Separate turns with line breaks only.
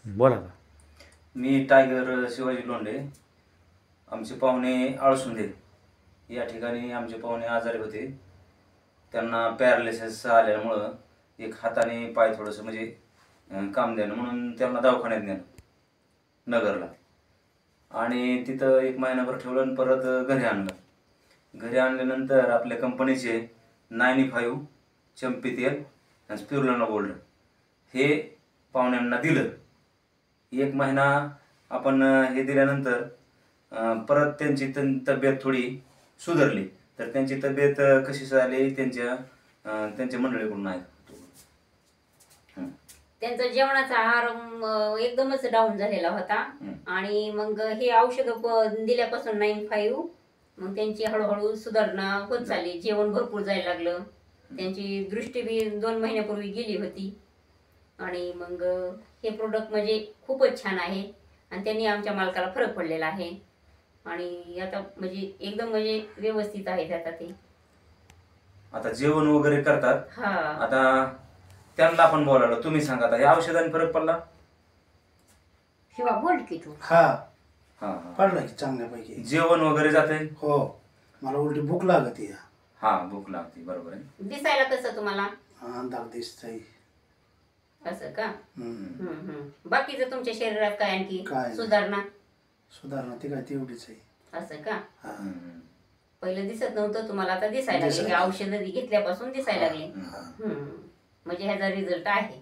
बोला का.
मी टायगर शिवाजी लोंढे. आमचे पाहुणे आळसुंदे या ठिकाणी आमचे पाहुणे आजारी होते. त्यांना पॅरालिसिस आल्यामुळं एक हाताने पाय थोडंसं म्हणजे काम देणं म्हणून त्यांना दवाखान्यात नेलं नगरला. आणि तिथं एक महिनाभर ठेवलं आणि परत घरी आणलं. घरी आणल्यानंतर आपल्या कंपनीचे 95 चंपी तेल आणि स्पिरुलिना गोल्ड हे पाहुण्यांना दिलं. एक महिना आपण हे दिल्यानंतर परत त्यांची तब्येत थोडी सुधारली. तर त्यांची तब्येत कशी झाली त्यांच्या मंडळीकडून आहे.
त्यांचा जेवणाचा आहार एकदमच डाऊन झालेला होता. आणि मग हे औषधं दिल्यापासून 95 मग त्यांची हळूहळू सुधारणा होत चालली. जेवण भरपूर जायला लागलं. त्यांची दृष्टी बी 2 महिन्यापूर्वी गेली होती. आणि मग हे प्रोडक्ट म्हणजे खूपच छान आहे आणि त्यांनी आमच्या मालकाला फरक पडलेला आहे. आणि आता म्हणजे एकदम म्हणजे व्यवस्थित आहेत आता ते.
आता जेवण वगैरे करतात.
हा
आता त्यांना आपण बोलावलं. तुम्ही सांगा आता या औषधाने फरक पडला?
शिवा बोल की तू.
हा
हा
पडलं की चांगल्यापैकी.
जेवण वगैरे जाते?
हो, मला उलटी भूक लागते.
हा भूक लागते, बरोबर आहे.
दिसायला कसं तुम्हाला?
अंदाज दिसतंय.
असं का? बाकीचं तुमच्या शरीरात काय आणखी
काय
सुधारणा?
सुधारणा ती काय तेवढीच आहे.
असं का?
हा.
पहिलं दिसत नव्हतं तुम्हाला, आता दिसायला लागले. औषधं घेतल्यापासून दिसायला लागले. म्हणजे ह्याचा रिझल्ट आहे.